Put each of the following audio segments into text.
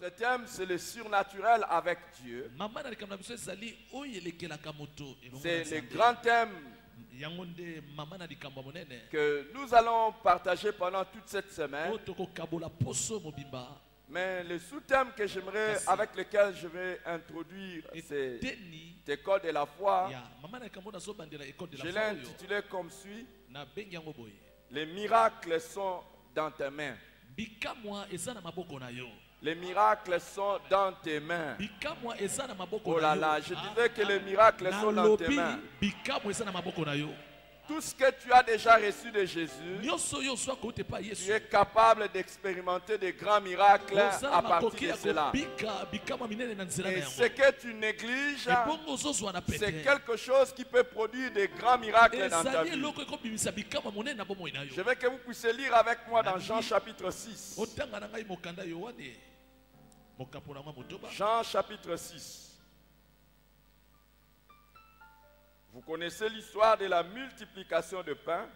Notre thème, c'est le surnaturel avec Dieu. C'est le grand thème que nous allons partager pendant toute cette semaine. Mais le sous-thème que j'aimerais, avec lequel je vais introduire, c'est l'école de la foi. Je l'ai intitulé comme suit: les miracles sont dans tes mains. Les miracles sont dans tes mains. Oh là là, je disais que les miracles sont dans tes mains. Tout ce que tu as déjà reçu de Jésus, tu es capable d'expérimenter des grands miracles à partir de cela. Et ce que tu négliges, c'est quelque chose qui peut produire des grands miracles dans ta vie. Je veux que vous puissiez lire avec moi dans Jean chapitre 6. Jean chapitre 6. Vous connaissez l'histoire de la multiplication de pain.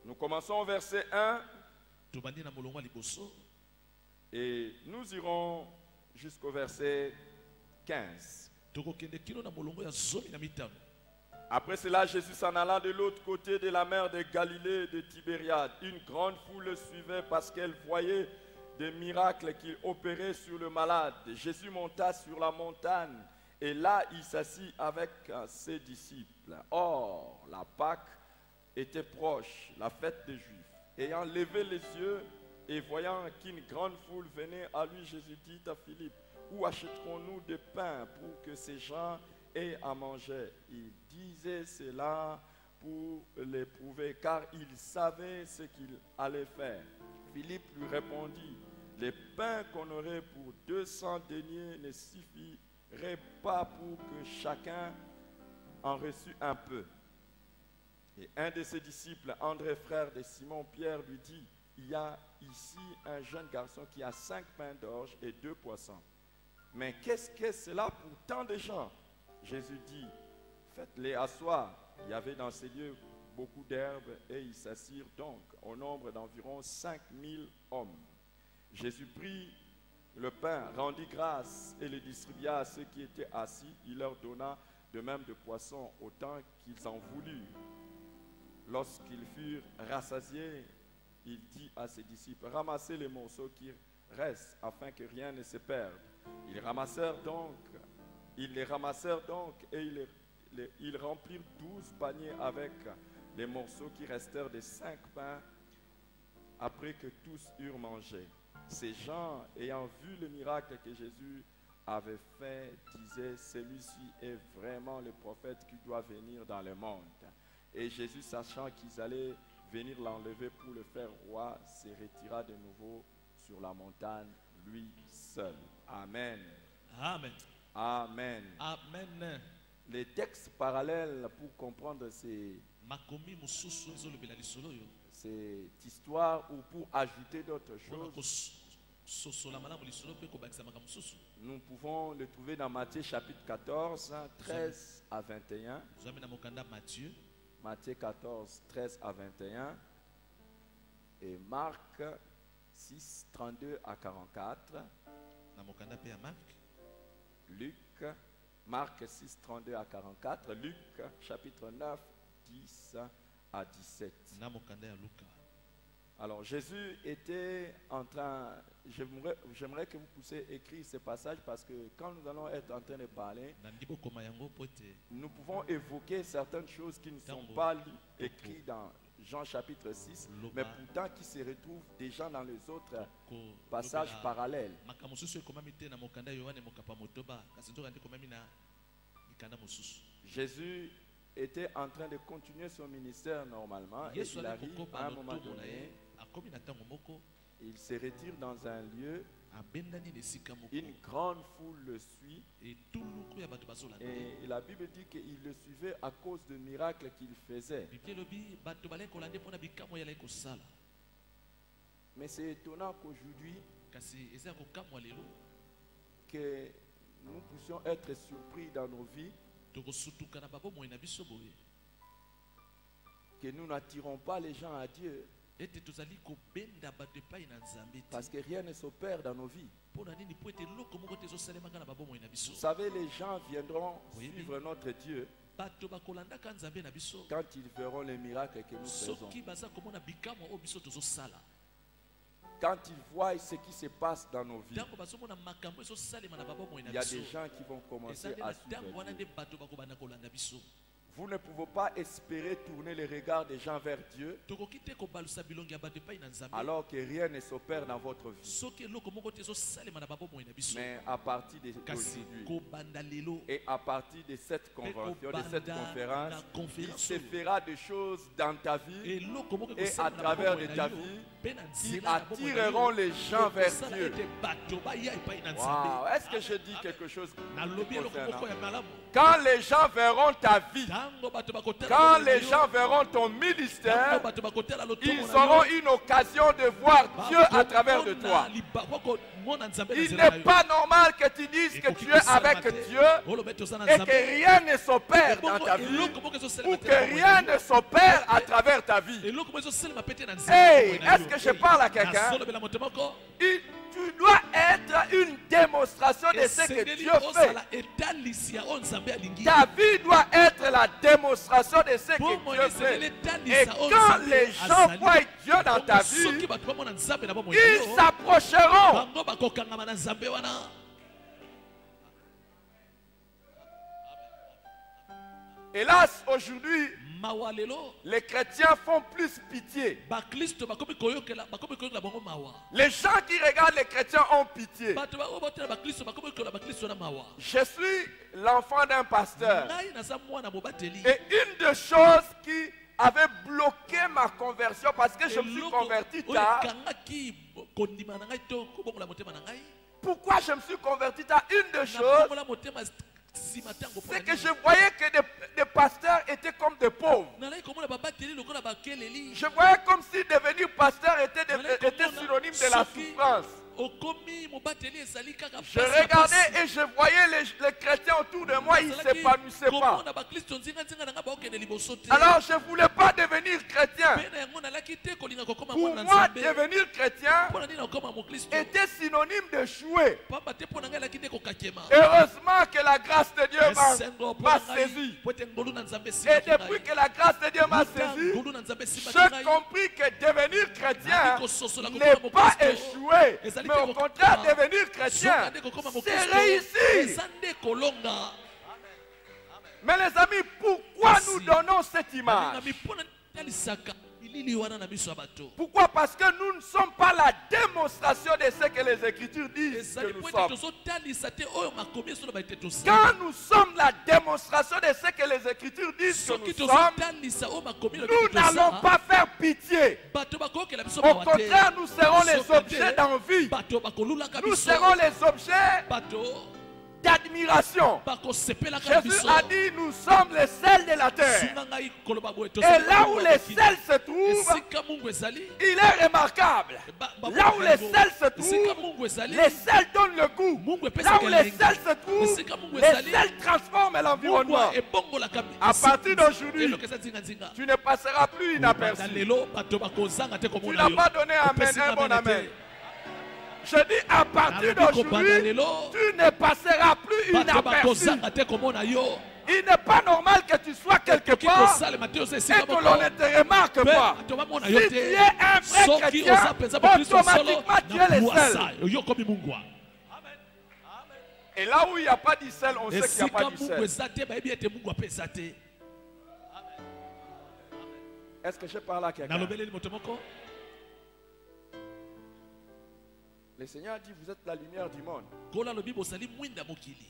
Nous commençons au verset 1 et nous irons jusqu'au verset 15. Après cela, Jésus s'en allant de l'autre côté de la mer de Galilée de Tibériade. Une grande foule le suivait parce qu'elle voyait des miracles qu'il opérait sur le malade. Jésus monta sur la montagne et là il s'assit avec ses disciples. Or, la Pâque était proche, la fête des Juifs. Ayant levé les yeux et voyant qu'une grande foule venait à lui, Jésus dit à Philippe: où achèterons-nous des pains pour que ces gens aient à manger? Il disait cela pour l'éprouver, car il savait ce qu'il allait faire. Philippe lui répondit: les pains qu'on aurait pour 200 deniers ne suffiraient pas pour que chacun en reçût un peu. Et un de ses disciples, André, frère de Simon-Pierre, lui dit: il y a ici un jeune garçon qui a 5 pains d'orge et 2 poissons. Mais qu'est-ce que cela pour tant de gens? Jésus dit: faites-les asseoir. Il y avait dans ces lieux beaucoup d'herbes et ils s'assirent donc au nombre d'environ 5000 hommes. Jésus prit le pain, rendit grâce et le distribua à ceux qui étaient assis. Il leur donna de même de poissons autant qu'ils en voulurent. Lorsqu'ils furent rassasiés, il dit à ses disciples: ramassez les morceaux qui restent afin que rien ne se perde. Ils les ramassèrent donc et ils remplirent 12 paniers avec les morceaux qui restèrent des 5 pains après que tous eurent mangé. Ces gens, ayant vu le miracle que Jésus avait fait, disaient: celui-ci est vraiment le prophète qui doit venir dans le monde. Et Jésus, sachant qu'ils allaient venir l'enlever pour le faire roi, se retira de nouveau sur la montagne, lui seul. Amen. Amen. Amen. Amen. Les textes parallèles pour comprendre cette histoire ou pour ajouter d'autres choses, nous pouvons le trouver dans Matthieu chapitre 14, 13 à 21. Matthieu 14, 13 à 21. Et Marc 6, 32 à 44. Marc 6, 32 à 44. Luc chapitre 9, 10 à 17. Alors Jésus était en train, j'aimerais que vous puissiez écrire ce passage parce que quand nous allons être en train de parler, nous pouvons évoquer certaines choses qui ne sont pas écrites dans Jean chapitre 6, mais pourtant qui se retrouvent déjà dans les autres passages parallèles. Jésus était en train de continuer son ministère normalement et il arrive à un moment donné, il se retire dans un lieu, une grande foule le suit et la Bible dit qu'il le suivait à cause de miracles qu'il faisait. Mais c'est étonnant qu'aujourd'hui que nous puissions être surpris dans nos vies que nous n'attirons pas les gens à Dieu. ete tozali kobenda bato epai na Nzambe te. Parce que rien ne s'opère dans nos vies. Mpona nini po ete eloko moko te ezosalemaka na babomoi na biso. Vous savez, les gens viendront suivre notre Dieu bato bakolandaka Nzambe na biso quand ils verront les miracles que nous faisons. soki baza komona bikamwa oyo biso tozosala. Quand ils voient ce qui se passe dans nos vies, ntango bazomona makambo ezosalema na babomoi na il y a biso des gens qui vont commencer ezali à na suivre ntango wana Dieu. nde bato bakobanda kolanda biso. Vous ne pouvez pas espérer tourner les regards des gens vers Dieu tokoki te kobalusa bilongi ya bato epai na Nzambe alors que rien ne s'opère dans votre vie. soki eloko moko te ezosalema na babomoi na biso. Mais à partir kasi d'aujourd'hui kobanda lelo et à partir de cette convention, de cette conférence, na il conférence se fera des choses dans ta vie eloko moko et à ekosalema na travers babomoi de na ta yo, vie mpe na qui nzela ya babomoi na yo, attireront les gens vers ekosala Dieu. ete bato baya epai na Wow, Nzambe. est-ce que je dis quelque chose nalobi eloko concernant? moko ya malamu. Quand les gens verront ta vie, ntango bato bakotala quand bomoi na les yo, gens verront ton ntango ministère, bato bakotala lotomo ils na auront yo, une occasion de voir Dieu à travers de toi. bakomona Nzambe na Il nzela na n'est yo. pas normal que tu dises que tu es avec Dieu olobi toza na et Nzambe. que rien ne s'opère dans ta vie eloko moko ezosalema ou te que na bomoi na rien yo. ne s'opère à travers ta vie. eloko moko ezosalema pe te na nzela Hey, ya bomoi na est-ce yo. que je parle à quelqu'un? nazolobela moto moko Tu dois être une démonstration de ce que esengeli Dieu fait. ozala etalisi ya oyo Nzambe alingi. Ta vie doit être la démonstration de ce Bomoi que Dieu esengeli fait. etalisa Et oyo quand Nzambe les gens azali. voient Dieu dans ta soki vie, bato bamona Nzambe na bomoi na ils yo, s'approcheront. bango bakokangama na Nzambe wana. Hélas, aujourd'hui, mawa lelo les chrétiens font plus pitié. bakristo bakomi koyokela bango mawa. Les gens qui regardent les chrétiens ont pitié. bato oyo batela bakristo bakomi koyola bakristo na mawa. Je suis l'enfant d'un pasteur. ngai naza mwana mobateli. Et une des choses qui avait bloqué ma conversion, parce que je me suis Eloko converti oyo tard. ekangaki kondima na ngai to kobongola motema na ngai. Pourquoi je me suis converti tard? Une des choses, Nakobongola motema nsima ntango c'est mpona que nini. je voyais que des pasteurs étaient comme des pauvres. nalai komona babateli lokola bakeleli. Je voyais comme si devenir pasteur était Nalai était komona synonyme de la soki souffrance. okomi mobateli ezali kaka Je regardais et je voyais les chrétiens autour de moi, ils ne s'épanouissaient pas. komona bakristo nzinga na ngai baokende liboso te. Alors je ne voulais pas devenir chrétien. mpe na yango nalaki te kolinga kokoma Pour mwana moi, nzambe. devenir chrétien mpona nini okoma mokristo était synonyme d'échouer. pamba te mpo na ngai alaki te kokakema. Heureusement que la grâce de Dieu esengo mpo m'a na ngai saisi. po ete ngolu na nzambe Et esimaki depuis que la grâce de Dieu m'a saisi, ngolu na nzambe esimaki j'ai ngai. compris que devenir chrétien Nali kososola n'est kokoma pas mokristo. échouer, Ezali mais te au kokoma. contraire, devenir chrétien, Soka nde kokoma c'est mokristo. réussir. eza nde kolonga. Mais les amis, pourquoi nous donnons cette image? ningami mpona talisaka bilili wana na miso ya bato. Pourquoi? Parce que nous ne sommes pas la démonstration de ce que les Écritures disent ezali que po nous ete sommes. tozotalisa te oyo makomi esoloba ete tosala. Quand nous sommes la démonstration de ce que les Écritures disent que soki nous sommes, tozotalisa oyo makomi elobi nous ete n'allons tosala, pas faire pitié. bato bakokela biso Au mawa te. contraire, nous serons les Soki te, objets d'envie. bato bakolulaka Nous biso. serons les objets bato d'admiration. bakosepelaka Jésus biso. a dit, nous sommes les sels de la terre. Singa ngai koloba boye Et tozali là où bango les bakokili. sels se trouvent, esika mungu ezali il est remarquable. Là où les sels se esika trouvent, mungu ezali les sels donnent le goût. mungu Là epesaka où les elengi. sels se trouvent, esika mungu les ezali sels transforment mungu l'environnement. ebongolaka À partir d'aujourd'hui, eloko eza nzinga-nzinga. tu ne passeras plus na inaperçu. lelo bato bakozanga te Tu komona n'as yo. pas donné amen, Opesi un bon amen te. amen. Je dis à partir Nalobi kobanda d'aujourd'hui, lelo tu ne passeras plus bato inaperçu. bakozanga te komona yo. Il n'est pas normal que tu sois quelque Ekoki part kosalema te oza et esika que l'on ne te remarque Mpe pas. bato bamona Si yo tu te. es un vrai soki chrétien, oza mpenza mokristo solo automatiquement tu es na le bwasa sel. yo komi mungwa. Et là où il n'y a pas du sel, on sait qu'il n'y a pas esika du mungu sel. eza te bayebi ete mungu ape eza te. Est-ce que je parle à quelqu'un? nalobeleli moto moko. Le Seigneur dit, vous êtes la lumière du monde. kola lobi bozali mwinda mokili.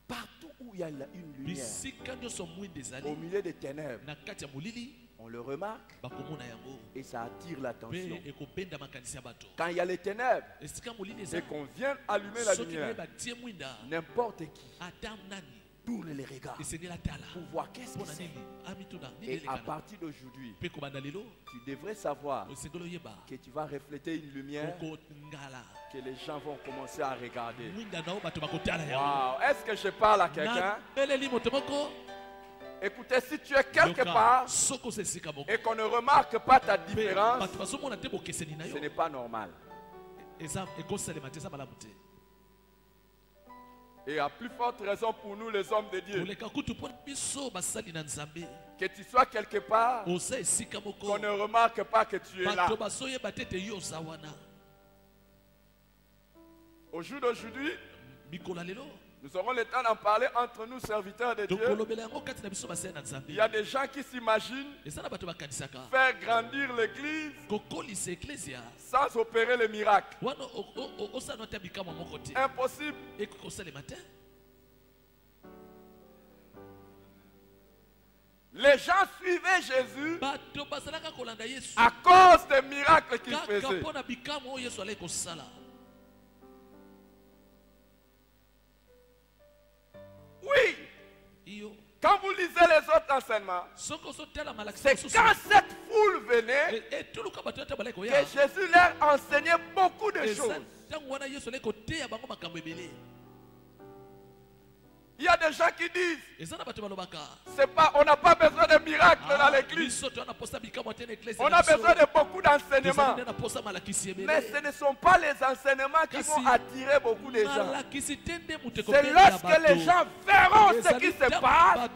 Partout où il y a une lumière, bisika nyonso mwinda au ezali milieu des ténèbres, na kati ya molili on le remarque bakomona yango et ça attire l'attention. mpe ekobenda makanisi ya bato. Quand il y a les ténèbres esika molili et eza qu'on vient allumer la soki lumière, boye batie mwinda n'importe qui ata nani tourne les regards esengeli atala pour voir qu'est-ce que mpona c'est. nini amituna nini Et à elekana. partir d'aujourd'hui, mpe kobanda lelo tu devrais savoir osengeli oyeba que tu vas refléter une lumière okongala que les gens vont commencer à regarder. mwinda nao bato bakotala yango. Wow, est-ce que je parle à quelqu'un? nabeleli moto moko. Écoutez, si tu es quelque part et qu'on ne remarque pas ta différence, ce n'est pas normal. Et à plus forte raison pour nous les hommes de Dieu, que tu sois quelque part, qu'on ne remarque pas que tu es là. Au jour d'aujourd'hui, nous aurons le temps d'en parler entre nous, serviteurs de Dieu. Il y a des gens qui s'imaginent faire grandir l'église sans opérer le miracle. Impossible. Les gens suivaient Jésus à cause des miracles qu'il faisait. Oui. Quand vous lisez les autres enseignements, c'est quand cette foule venait que Jésus leur enseignait beaucoup de choses. Il y a des gens qui disent, on n'a pas besoin de miracles dans l'église. On a besoin de beaucoup d'enseignements. Mais ce ne sont pas les enseignements qui vont attirer beaucoup de gens. C'est lorsque les gens verront ce qui se passe,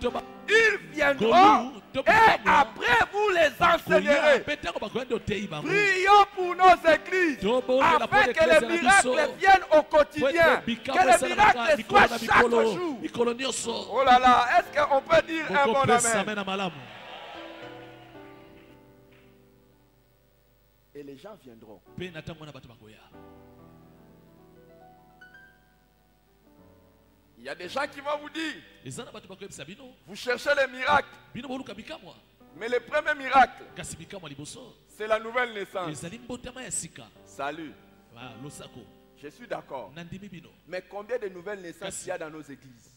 ils viendront et après vous les enseignerez. Prions pour nos églises afin que les miracles viennent au quotidien, que les miracles soient chaque jour. Oh là là, est-ce qu'on peut dire un bon amen? Et les gens viendront. Il y a des gens qui vont vous dire, vous cherchez les miracles. Mais le premier miracle, c'est la nouvelle naissance. Salut. Je suis d'accord. Mais combien de nouvelles naissances il y a dans nos églises?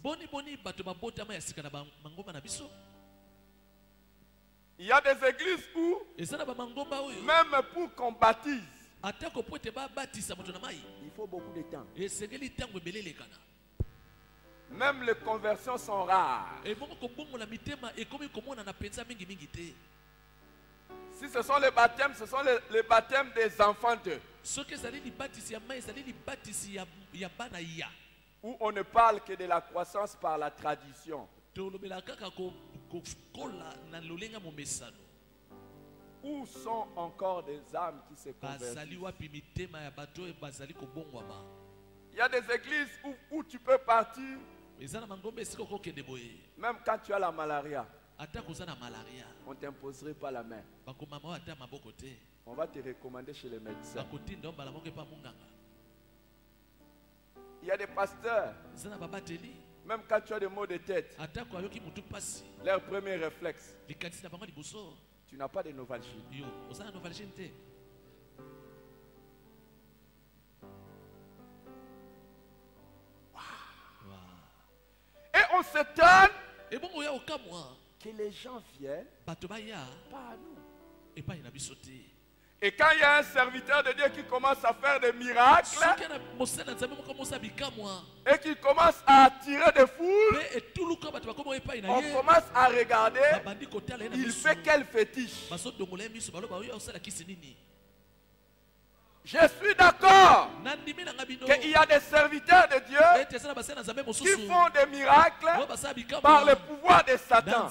Il y a des églises où, même pour qu'on baptise, il faut beaucoup de temps. Même les conversions sont rares. Si ce sont les baptêmes, ce sont les baptêmes des enfants d'eux. Où on ne parle que de la croissance par la tradition. Où sont encore des âmes qui se convertissent? Il y a des églises où tu peux partir, même quand tu as la malaria. On ne t'imposerait pas la main. On va te recommander chez les médecins. Il y a des pasteurs, même quand tu as des maux de tête, leur premier réflexe, tu n'as pas de novalgie. Et on s'étonne que les gens viennent pas à nous. Et quand il y a un serviteur de Dieu qui commence à faire des miracles et qui commence à attirer des foules, on commence à regarder, il fait quel fétiche. Je suis d'accord qu'il y a des serviteurs de Dieu qui font des miracles par le pouvoir de Satan.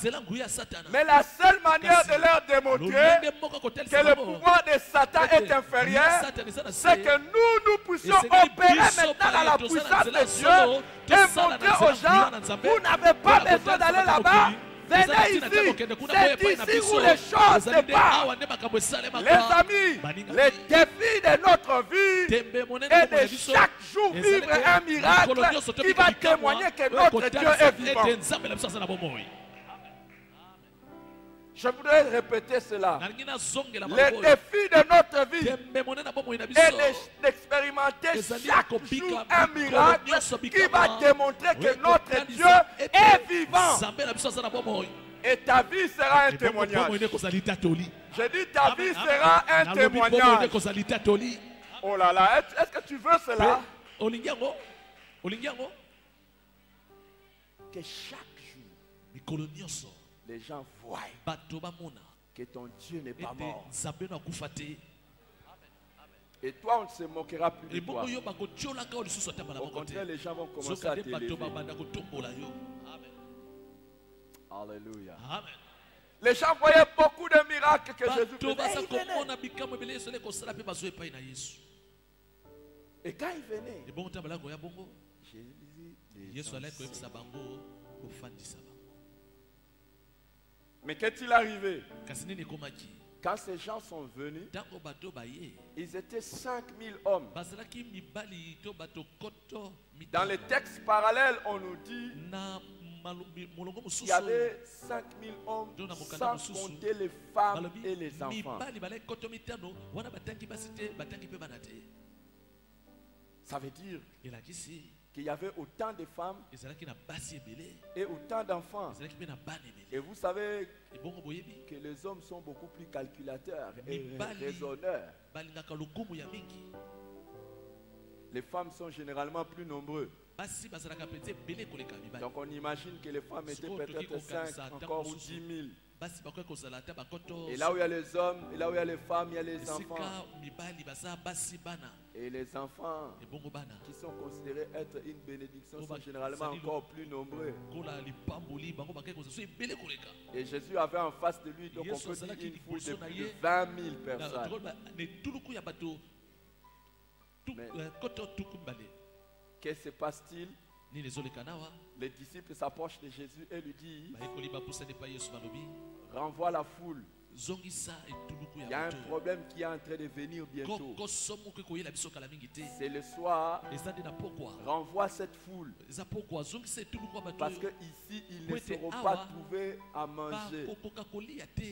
Mais la seule manière de leur démontrer que le pouvoir de Satan est inférieur, c'est que nous puissions opérer maintenant dans la puissance de Dieu et montrer aux gens, vous n'avez pas besoin d'aller là-bas. Venez ici, c'est ici où les choses se passent. Les amis, le défi de notre vie est de chaque jour vivre un miracle qui va témoigner que notre Dieu est vivant. Je voudrais répéter cela. Le défi de notre vie est d'expérimenter chaque jour un miracle qui va démontrer que notre Dieu est vivant. Et ta vie sera un témoignage. Je dis ta vie sera un témoignage. Oh là là, est-ce que tu veux cela? Que chaque jour les gens voient bato bamona que ton Dieu n'est pas ete mort. nzambe no akufa te Et toi, on ne se moquera plus de toi. ebongo yo bakotiolaka o lisusu ata mbala Au moko te contraire, les gens vont commencer à soka nde bato t'élever. babanda kotombola yo. Amen. Alléluia. Amen. Les gens voyaient beaucoup de miracles que Jésus bato baza faisait. Et il venait. komona bikamwa ebele yesu ale kosala mpe bazwa epai na yesu Et quand il venait, ebongo ta balako ya bongo Jésus les yesu alaki enseignait. koyebisa bango kofandisa bango Mais qu'est-il arrivé? kasi nini ekomaki Quand ces gens sont venus, ntango bato baye ils étaient 5000 hommes. bazalaki mibali to bato koto Dans les textes parallèles, on nous dit na molongo qu'il y mosusu avait 5000 hommes Dans la mokanda sans mosusu, compter les femmes balobi et les enfants. mibali balaki koto mitano wana batangi basi te batangi mpe bana te Ça veut dire elakisi qu'il y avait autant de femmes ezalaki na basi ebele et autant d'enfants. ezalaki mpe na bana ebele Et vous savez ebongo boyebi que les hommes sont beaucoup plus calculateurs et Mibali. raisonneurs. balingaka lokumu ya mingi Les femmes sont généralement plus nombreuses. basi bazalaka mpenza ebele koleka mibali Donc on imagine que les femmes étaient Sikoyo peut-être toki 5 kokanisa encore ou ntango 10 000. basi bakoki kozala ata bakoto Et là où il y a les hommes, et là où il y a les femmes, il y a les esika enfants. mibali baza basi bana Et les enfants ebongo bana qui sont considérés être une bénédiction Oh, sont bah, généralement ça dit encore plus nombreux. kola lipamboli bango bakoki kozala so ebele koleka Et Jésus avait en face de lui, donc on Yesu peut dire azalaki une foule de liboso na plus de ye. 20 000 Na personnes. tokolo ba- na etuluku ya bato Mais- koto tuku mibale Que se passe-t-il? nini ezoleka nawa Les disciples s'approchent de Jésus et lui disent, bayekoli bapusani epai yesu balobi renvoie la foule. zongisa etuluku Il y a ya un bato problème qui est en train de venir bientôt. kokoso moko ekoyela biso kala mingi te C'est le soir. eza nde na pokwa Renvoie cette foule. eza pokwa zongisa etuluku ya bato Parce oyo qu'ici, ils ne Wete seront awa. pas trouvés à manger. bakokoka kolia te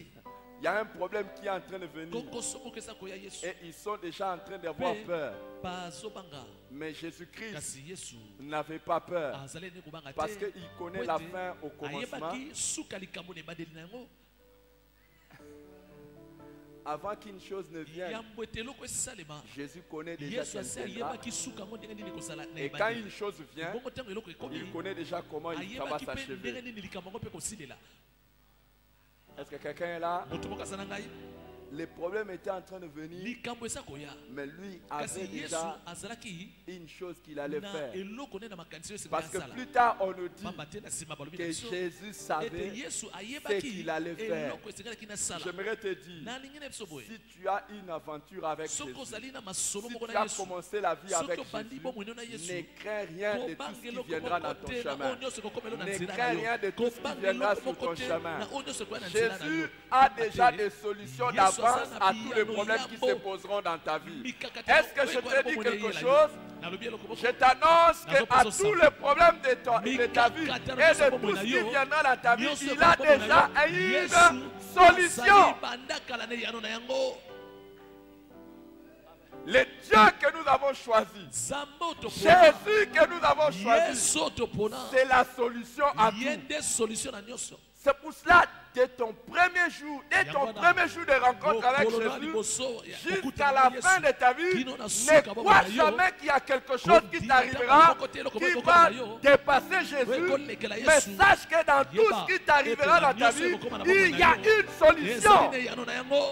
Il y a un problème qui est en train de venir. kokoso moko eza koya yesu Et ils sont déjà en train d'avoir Pe- peur. bazobanga Mais Jésus-Christ kasi yesu n'avait pas peur. azali ne kobanga Parce te qu'il connaît la Wete fin au commencement. ayebaki suka likambo na ebandeli na yango Avant qu'une chose ne vienne, yambo ete eloko esalema Jésus connaît déjà yesu qu'elle asi viendra. ayebaki suka yango ndenge nini ekozala na Et quand ebandeli une chose vient, bongo ntango eloko ekomi il connaît déjà comment ça va ayebaki mpe ndenge s'achever. nini likambo yango mpe kosilela Est-ce que quelqu'un est là? moto moko aza na ngai Les problèmes étaient en train de venir, likambo eza koya mais lui kasi avait yesu déjà azalaki une chose qu'il allait na faire. eloko nde na makanisi oyo Parce que esengeli plus asala tard, on nous dit pamba te na nsima balobi na que biso Jésus ete savait yesu ce ayebaki qu'il allait faire. eloko esengelaki nasala J'aimerais te dire, nalingi na biso boye si tu as une aventure avec soki Jésus, ozali na masolo si moko tu na as yesu commencé la vie soki avec obandi Jésus, bomoi na yesu ne crains rien de tout ce kobanga qui eloko viendra dans moko ton te na oyo chemin. nyonso ekokomela na Ne nzela crains na rien yo de tout ce qui kobanga viendra eloko sur moko ton te chemin. na oyo nyonso ekoya na nzela na yo Jésus a déjà Ate, des solutions Yesu d'avance aza na à tous les biyano problèmes qui yambo. se poseront dans ta vie. mikakati Est-ce que oyo je ekoya te dis bomoi na quelque eyela yo. chose? nalobi eloko moko Je t'annonce Nazo qu'à poso tous sa. les problèmes de ta vie et de tout ce qui viendra dans ta vie, Nyonso il a ekoya bomoi na déjà yo. une Yesu solution. azali banda kala na eyano na yango Le Dieu que nous avons choisi, nzambe oyo topona Jésus que nous avons choisi, yesu oyo topona c'est la solution à ye tout. nde solution na nyonso C'est pour cela, dès ton premier jour, dès ton Yangwana. premier jour de rencontre avec Mokolo na Jésus, liboso ya jusqu'à kokutana la na Yesu. fin de ta vie, Kino na ne suka bomoi crois na yo. jamais qu'il y a quelque chose qui Kondima t'arrivera tanga moko te eloko qui moko va na yo. dépasser Jésus. kolekela Mais Yesu. sache que dans tout Yeba, ce qui t'arrivera ete dans na ta nyonso vie, ekokoma na bomoi il na y a yo. une solution. ezali na eyano na yango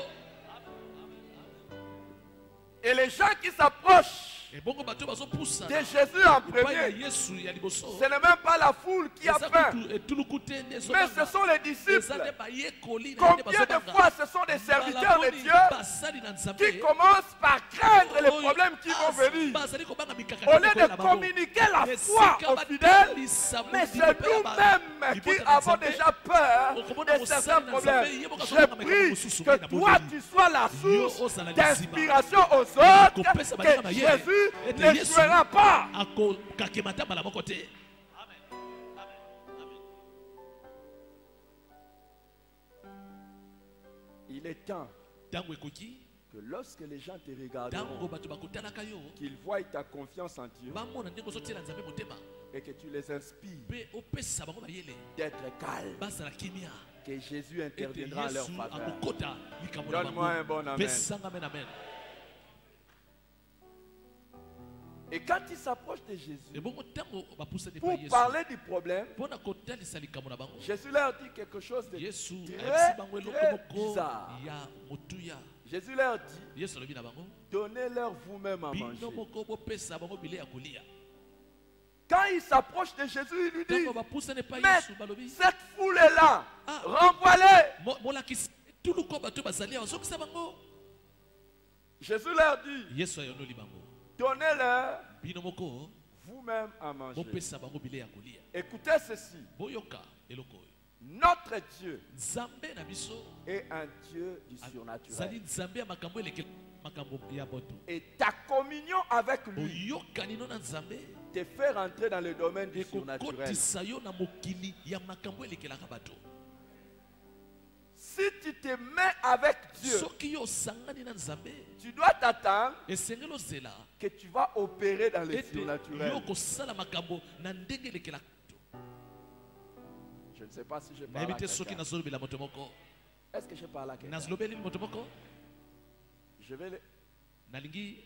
Et les gens qui s'approchent ebongo bato bazopusa de Jésus en epai na premier, yesu ya liboso ce n'est même pas la foule qui a eza faim, kutu etuluku te nde mais ce ezobanga. sont les eza nde disciples. bayekoli na nde Combien de bazobanga. fois ce sont des serviteurs de Balaboni Dieu basali na nzambe qui commencent par craindre les oyo problèmes qui vont venir. bazali kobanga mikakati Au lieu ekolela de bango. communiquer la foi Esika aux fidèles, batalisa mais mobimba c'est mpe ya nous-mêmes qui libota na avons Nzambe. déjà peur Okomona de certains mosali na problèmes. Nzambe, ye moka Je azobanga makambo prie mosusu que mpe na toi bondeli. tu sois la Yo source ozala lisima. d'inspiration aux autres, Kopesa baninga que mayele. Jésus Ete ne Yesu jouera pas. akokakema ta mbala moko te. Il est temps ntango ekoki que lorsque les gens te ntango regarderont, bato bakotalaka yo qu'ils voient ta confiance en Dieu bamona ndenge ozotiela nzambe motema et que tu les inspires mpe opesa bango mayele d'être calmes, bazala kimia que Jésus ete interviendra en leur yesu faveur. akokota likambo na Donne-moi un bon bango amen. pesanga amen amen Et quand ils s'approchent de Jésus, ebongo ntango bapusani pour pa yesu parler du problème, mpona kotalisa likambo na bango Jésus leur dit quelque chose de yesu ayebisi très, bango eloko très moko bizarre. ya motuya Jésus leur dit, yesu alobi na bango donnez-leur vous-même à bino manger. moko bopesa bango bilei ya kolia Quand il s'approche de Jésus, il lui dit, ntango bapusani pa mais yesu balobi cette foule est là, Ah. renvoie-les. molakisi tuluko bato bazali awa azokisa bango Jésus leur dit, yesu ayonoli bango donnez-leur bino moko vous-même à manger. bopesa bango bilei ya kolia Écoutez ceci, boyoka eloko oyo notre Dieu nzambe na biso est un Dieu du surnaturel. azali nzambe ya makambo eleke makambo ya boto Et ta communion avec lui oyokani no na nzambe te fait rentrer dans le domaine du surnaturel. ekokotisa yo na mokili ya makambo elekelaka bato Si tu te mets avec Dieu, soki yo osangani na nzambe tu dois t'attendre esengeli ozela que tu vas opérer dans le ete surnaturel. yo kosala makambo na ndenge elekelaka bato Je ne sais pas si je parle nayebi à te soki quelqu'un. nazolobela moto moko Est-ce que je parle à quelqu'un? nazolobeli moto moko Je vais nalingi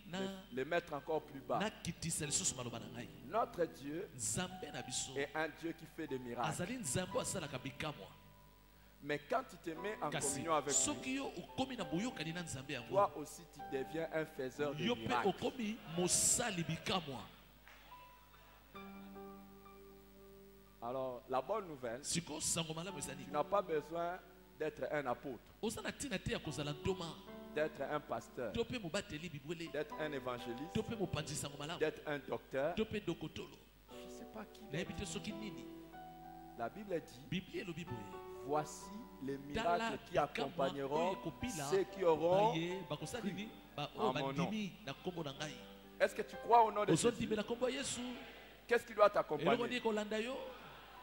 le mettre encore plus bas. nakitisa lisusu maloba na ngai Notre Dieu nzambe na biso est un Dieu qui fait des miracles. azali nzambe oyo asalaka bikamwa Mais quand tu te mets en kasi communion avec lui, soki yo okomi na boyokani na nzambe yango toi aussi tu deviens un faiseur de yo mpe miracles. okomi mosali bikamwa Alors, la bonne nouvelle, sikoyo sango malamu tu ezali n'as pas besoin d'être un apôtre, oza na ntina te ya kozala ntoma d'être un pasteur, to mpe mobateli bibwele d'être un évangéliste, to mpe mopanzi sango malamu d'être un docteur. to mpe dokotolo Je ne sais pas qui. nayebi te soki nini La Bible dit, biblia elobi boye voici les tala miracles qui bikamwa oyo accompagneront ekopila ceux qui auront. baye bakosala nini en oyo mon nom. bandimi na nkombo na ngai Est-ce que tu crois au nom de Jésus? ozondimela nkombo ya yesu Qu'est-ce qui doit eloko t'accompagner? nini ekolanda yo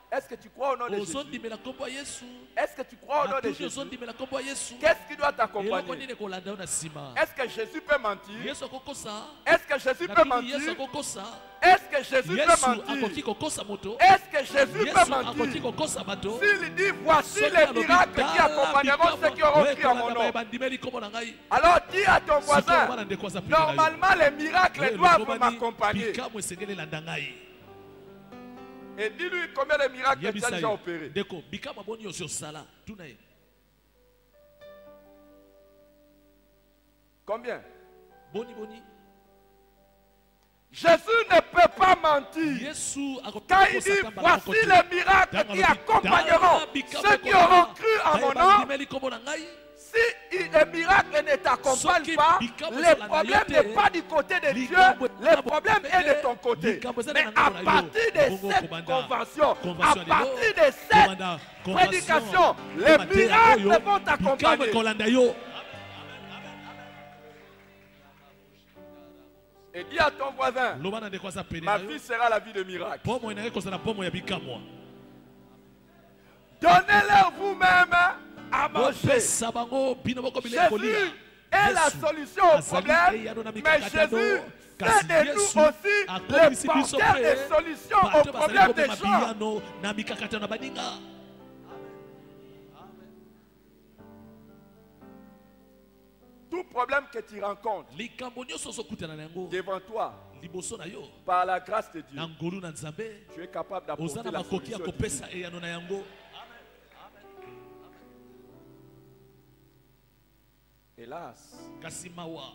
Est-ce que tu crois au nom de Jésus? ozondimela nkombo ya yesu Est-ce que tu crois au nom de atuni Jésus? ozondimela nkombo ya yesu Qu'est-ce qui doit eloko t'accompagner? nini ekolanda yo na nsima Est-ce que Jésus peut mentir? yesu akokosa Est-ce que Jésus peut natuni yesu mentir? akokosa Est-ce que Jésus yesu peut akoki mentir? kokosa moto Est-ce que Jésus yesu peut akoki mentir? kokosa bato S'il dit voici soki les alobi, miracles qui tala accompagneront ceux qui auront bikamwa, cru à mon oyo ekolanda baye nom, bandimeli nkombo na ngai alors dis à ton sikoyo voisin, bana ndeko aza pene na yo normalement les miracles doivent elobani m'accompagner. bikamwa esengeli elanda ngai Et dis-lui combien de miracles tu as yebisa déjà ye opérés. ndeko bikamwa boni nyonso osala tuna ye Combien? boni Jésus ne peut pas mentir. yesu Quand il dit voici les miracles qui accompagneront ceux qui auront cru à mon nom, bandimeli nkombo na ngai si les miracles ne t'accompagnent pas, le problème n'est pas du côté de Dieu, le problème est de ton côté. Mais à partir de cette convention, à partir de cette prédication, les miracles vont t'accompagner. ekolanda yo Et dis à ton voisin, loba na ndeko aza pene ma na vie yo sera la vie de miracles. pomo enaki kozala pomo ya bikamwa Donnez-leur vous-même à manger. bopesa bango bino moko bilei Jésus kolia est la Yesu solution au azali problème, eyano na mais mikakatano, Jésus kasi fait de nous Yesu aussi akomisi les biso porteurs mpe des solutions aux bato bazali problèmes des komema gens. biyano na mikakatano na baninga Tout problème que tu rencontres likambo nyonso ozokutana na yango devant toi, liboso na yo par la grâce de Dieu, na ngolu na nzambe tu es capable oza d'apporter na la makoki ya solution. kopesa eyano na yango Hélas, kasi mawa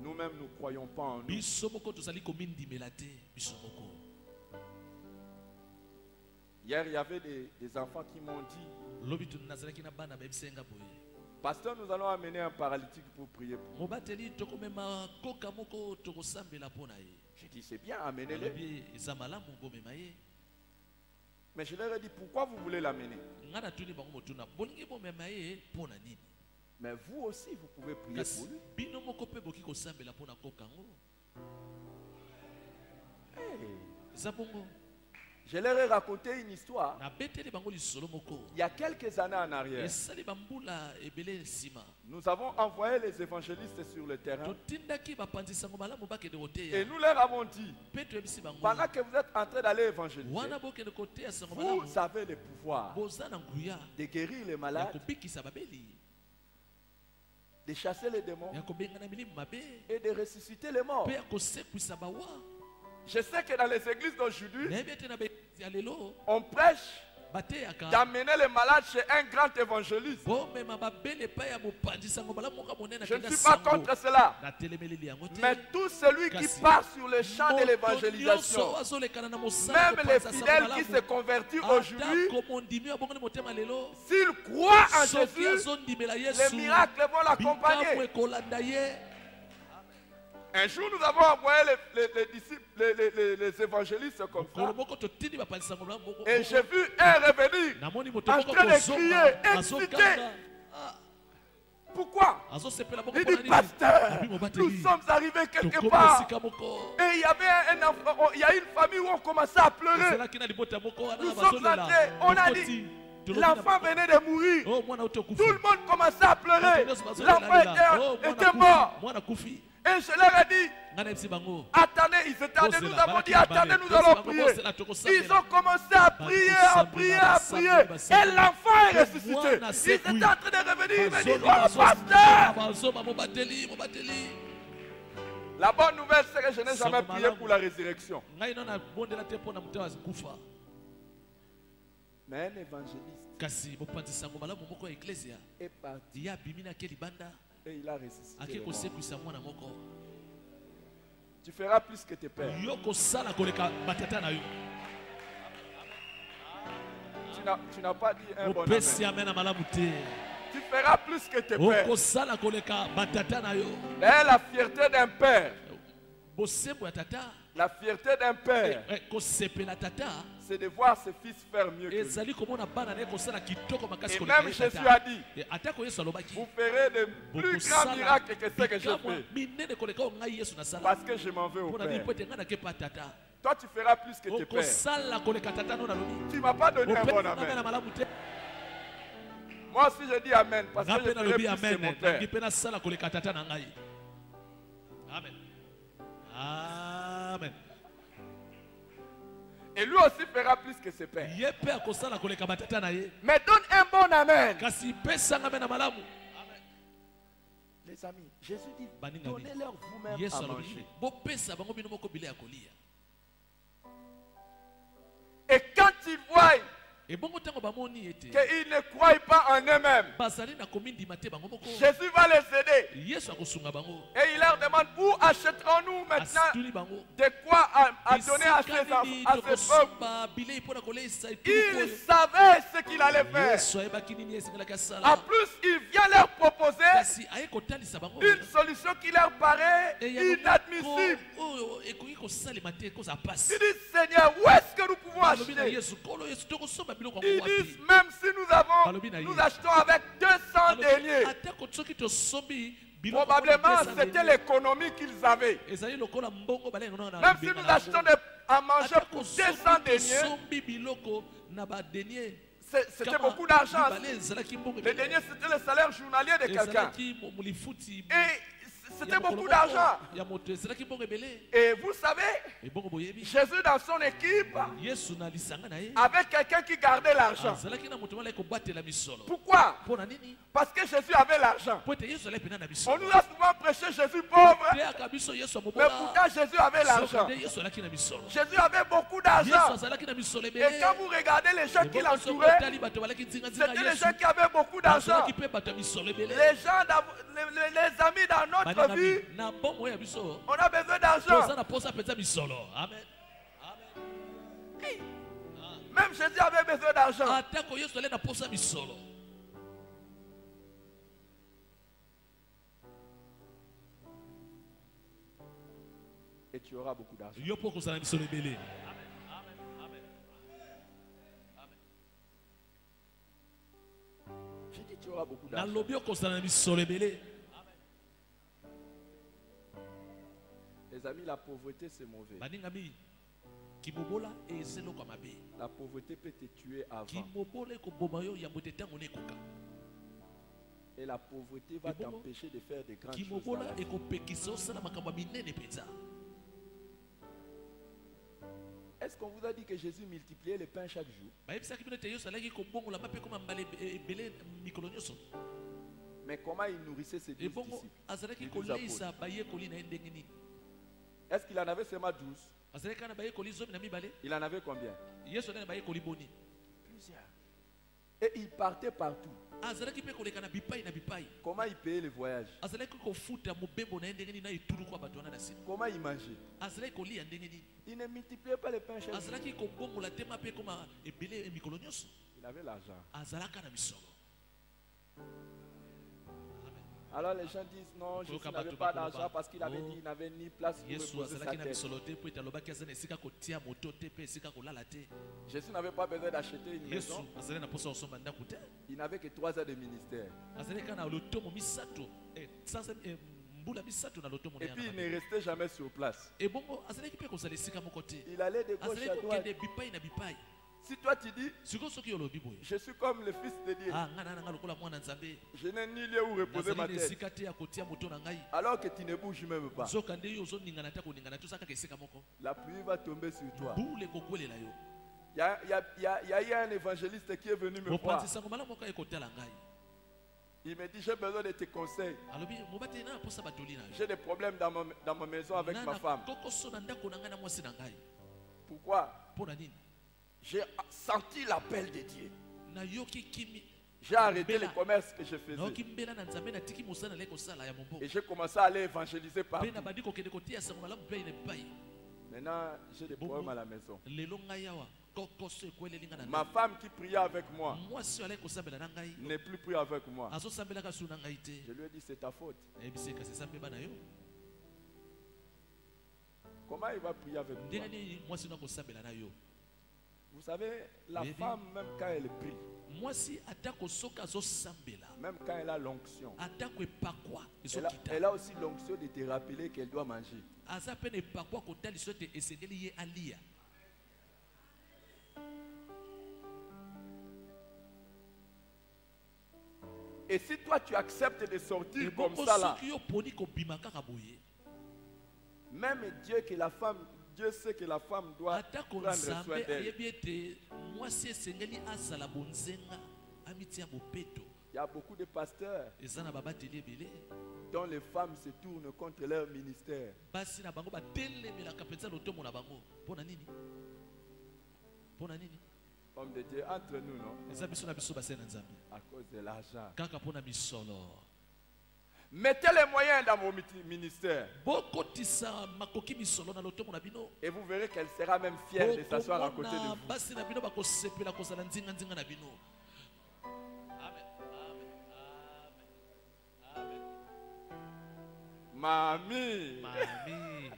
nous-mêmes nous ne croyons pas en nous. biso moko tozali komindimela te biso moko Hier, il y avait des enfants qui m'ont dit, lobi nazalaki na bana bayebisenga boye pasteur, nous allons amener un paralytique pour prier pour lui. mobateli tokomema koka moko tokosambela mpo na ye J'ai dit, c'est bien, amenez-le. alobi eza malamu bomema ye Mais je leur ai dit, pourquoi vous voulez l'amener? ngai natuni bango motuna bolingi bomema ye mpo na nini Mais vous aussi, vous pouvez prier kasi pour lui. bino moko mpe boki kosambela mpo na koka yango Hey. eza bongo Je leur ai raconté une histoire. nabeteli bango lisolo moko Il y a quelques années en arrière, esali bambula ebele nsima nous avons envoyé les évangélistes sur le terrain totindaki bapanzi sango malamu bakende et koteya nous leur avons dit, mpe toyebisi bango pendant que vous êtes en train d'aller évangéliser, wana bokende koteya sango vous malamu avez le pouvoir boza na nguya de guérir les ya malades, kobikisa babeli de chasser les démons ya kobengana milimo mabe et de ressusciter les morts. mpe ya kosekwisa bawa. Je sais que dans les églises d'aujourd'hui, nayebi ete na baeglize ya lelo on prêche bateyaka d'amener les malades chez un grand évangéliste. bomema babele epai ya mopanzi sango malamu moko monene Je ne akenda suis pas sango contre cela. natelemeleli yango te. Mais tout celui qui Kasi, part sur le champ de moto l'évangélisation, nyonso azolekana na mosala même les kopanza sango fidèles qui malamu, se convertissent aujourd'hui, atako mondimi abongoli motema lelo s'ils croient en soki Jésus, azondimela les yesu miracles vont bikambo l'accompagner. ekolanda ye. Un jour, nous avons envoyé les disciples, les évangélistes comme mokolo ça. moko totindi bapanzi sango malamu moko Et j'ai vu un revenir namoni moto en moko train de kozonga crier, azokanga excité. Pourquoi? azosepela bongo Il mpona dit, nini pasteur, abi nous mobateli sommes arrivés quelque tokomi part. esika moko Et il y avait un enfant, il y a une famille où on commençait à pleurer. ezalaki na libota moko wana Nous sommes bazolela entrés, on a tokoti dit, tolobi l'enfant na- venait de mourir. oh mwana uti Tout okufi le monde commençait à pleurer. Bato nyonso bazolela L'enfant lela. Oh, était mort. mwana kufi Et je leur ai dit, ngai nayebisi bango attendez, ils étaient allés, nous avons dit, attendez, nous allons prier. Ils ont commencé à prier, à prier, à prier. Et l'enfant est ressuscité. Ils étaient en train de revenir, ils me disent, oh pasteur. bazoba mobateli mobateli. La bonne nouvelle, c'est que je n'ai jamais prié pour la résurrection. ngai no nabondela te mpo na moto akufa Mais un évangéliste kasi mopanzi sango malamu moko ya eklesia est parti ye abimi na ke libanda et il a ressuscité. ake les morts. kosekwisa mwana moko. Tu feras plus que tes pères. yo kosala koleka batata na yo Tu n'as pas dit un bon opesi amen. amen na malamu te. Tu feras plus que tes pères. okosala koleka batata na yo. Et la fierté d'un père, bosembo ya tata la fierté d'un père, kosepela tata c'est de voir ses fils faire mieux que lui. ezali komona bana na ye kosala kitoko makasi Et koleka même ye Jésus tata. a dit, atako yesu alobaki vous ferez de plus grands miracles que ce que je bikamwa fais. minene koleka oyo ngai yesu nasala Parce que je m'en veux au mpona nini Père. po ete ngai nakepa tata. Toi, tu feras plus que tes pères. okosala koleka tata no nalobi Tu ne m'as pas donné un bon opesi na amen. malamu te. Moi aussi, je dis amen. Parce que nga je mpe ferai nalobi plus que amen mon père. nangi mpe nasala koleka tata na ngai. Amen. Amen. Et lui aussi fera plus que ses pères. ye mpe akosala koleka batata na ye. Mais donne un bon amen. kasi pesanga me na malamu. Les amis, Jésus dit, Baninga donnez-leur vous-même yesu à alobi manger. bopesa bango bino moko bile ya kolia. Et quand ils voient ebongo ntango bamoni ete qu'ils ne croient pas en eux-mêmes, bazali na komindima te bango moko Jésus va les aider. yesu akosunga bango Et il leur demande, où achèterons-nous maintenant asituli bango de quoi à donner à Esika ces nini à ces peuples? tokosomba bilei mpo na koleisa Il etuluku savait ce qu'il allait faire. yesu ayebaki nini esengelaki En asala plus, il vient leur proposer kasi aye kotalisa bango une solution qui leur paraît inadmissible. oyo ekoki kosalema te kozala pasi. Ils disent, Seigneur, où est-ce que nous pouvons balobi na acheter? yesu kolo yesu tokosomba biloko Ils yango disent, wapi. même si nous achetons avec 200 deniers. atako soki tosombi biloko Probablement, yango na c'était 200 l'économie qu'ils avaient. ezali lokola mbongo balenga no na Même si nous achetons à manger pour 200 deniers, tosombi biloko na badenier c'était beaucoup d'argent. bale ezalaki mbongo Les deniers, c'était le salaire journalier de quelqu'un. ezalaki molifuti Et c'était beaucoup d'argent. ya moto ezalaki mbongo ebele. Et vous savez, ebongo boyebi Jésus dans son équipe yesu na lisanga na ye avait quelqu'un qui gardait l'argent. azalaki na moto malaki kobatela misolo. Pourquoi? mpo na nini? Parce que Jésus avait l'argent. po ete yesu alaki pena na On misolo nous a souvent prêché Jésus pauvre, teaka biso yesu ya mais mobola pourtant Jésus avait l'argent. nde yesu alaki na misolo. Jésus avait beaucoup yesu d'argent. azalaki na misolo Et ebele. quand vous regardez les gens qui Ebongo soki l'entouraient, otali bato balaki nzinganzinga c'était les yesu gens qui avaient beaucoup d'argent. bazalaki mpe bato ya misolo ebele. Les gens, les amis dans notre Baningami, vie, na bombo ya biso on a besoin toza d'argent. na posa mpenza misolo. Amen. Même Jésus avait besoin d'argent. atako yesu ale na posa misolo. Et tu auras beaucoup d'argent. yo mpo okozala na misolo ebele. J'ai dit tu auras beaucoup d'argent. nalobi okozala na misolo ebele. Les amis, la pauvreté c'est mauvais. baningami kimobola eza eloko ya mabe. La pauvreté peut te tuer avant. kimobola ekoboma yo yambo te ntango nekoka. Et la pauvreté va Kimobo- t'empêcher de faire de grandes choses. dans kimobola la vie. ekopekisa osala makambo ya minene mpenza. Est-ce qu'on vous a dit que Jésus multipliait les pains chaque jour? bayebisaki bino ete yesu alaki kobongola mpe koma mbala ebele mikolo nyonso. Mais comment il nourrissait ses 12 ebongo disciples? azalaki Les 12 koleisa apôtres. bayekoli na ye ndenge nini? Est-ce qu'il en avait seulement 12? Azalaki na bayekoli 12. Il en avait combien? Yesu azalaki na bayekoli boni. Plusieurs. Et il partait partout. Azalaki mpe koleka na bipai na bipai. Comment il payait le voyage? Azalaki kofuta mobembo na ye ndenge nini na etulu kwa bato wana na nsima. Comment il mangeait? Azalaki kolia ndenge nini? Il ne multipliait pas les pains chaque jour. Azalaki kobongola te mpe koma ebele mikolo nyonso. Il avait l'argent. Azalaka na misolo. Alors les gens disent non, Jésus n'avait pas d'argent parce qu'il avait dit qu'il n'avait ni place pour Yesu reposer sa azalaki na tête. misolo te po etalobaki aza na esika kotia moto te mpe esika kolala te. Jésus n'avait pas besoin d'acheter une Yesu maison. azalaki na posa kosomba ndako te. Il n'avait que 3 ans de ministère. Azalaki kaka na lotomo misato mbula misato na lotomo na Et ye puis il na ne restait jamais sur place. ebongo azalaki mpe kozala esika moko te. Il allait de gauche à azalaki droite. kokende bipai na bipai. Si toi tu dis, sikoyo soki olobi boye je suis comme le fils de Dieu, nga na nga lokola mwana nzambe je n'ai ni lieu où reposer ma nazali na tête, esika te ya kotia moto na ngai alors que tu ne bouges même pas, nzoka nde yo ozoningana te koningana te oza kaka esika moko la pluie va tomber sur toi. bule kokwelela yo. Il y a eu un évangéliste qui est venu me voir. mopanzi sango malamu moko ekotala ngai Il me dit, j'ai besoin de tes conseils. alobi mobate na posa batoli na yo J'ai des problèmes dans ma maison avec ma femme. kokoso na ndako na ngai na mwasi na ngai. Pourquoi? Mpo na nini? J'ai senti l'appel de Dieu. nayoki kimi J'ai arrêté les commerces que je nayoki faisais. mbela na nzambe natiki mosala na ye kosala ya moboko Et j'ai commencé à aller évangéliser mpe partout. na bandi kokende kotia sango malamu mpe na bipai. Maintenant, j'ai des problèmes à la maison. lelo ngai awa kokoso ekweleli ngai na Ma ndako. femme qui priait avec moi mwasi oyo alaki kosambela na ngai n'est plus priée avec moi. azosambelaka su na ngai te. Je lui ai dit, c'est ta faute. nayebisi kasi eza mpe bana yo Comment il va prier avec ndenge moi? nini mwasi no akosambela na yo? Vous savez, la Oui, oui. femme, même quand elle prie, mwasi atako soki azosambela même quand elle a l'onction, atako epakwa elle ezokita a aussi l'onction de te rappeler qu'elle doit manger. aza mpe na epakwa kotalisa ete esengeli ye alia. Et si toi tu acceptes de sortir comme ebongo ça là, soki yo poni kobima kaka boye même Dieu sait que la femme doit atako prendre soin nzambe d'elle. ayebi ete mwasi esengeli azala bonzenga amitia bopeto. Il y a beaucoup de pasteurs eza na babateli ebele dont les femmes se tournent contre leur ministère. basi na bango batelemelaka mpenza lotomo na bango. Mpo na nini? Mpo na nini? Homme de Dieu, entre nous, non? eza biso na biso base na nzambe À cause de l'argent. kaka mpo na misolo. Mettez les moyens dans vos ministères. bokotisa makoki misolo na lotomo na bino. Et vous verrez qu'elle sera même fière de s'asseoir à côté de Bokomona vous. basi na bino bakosepela kozala nzinga na bino. Amen. Amen. Amen. Mamie, Mami.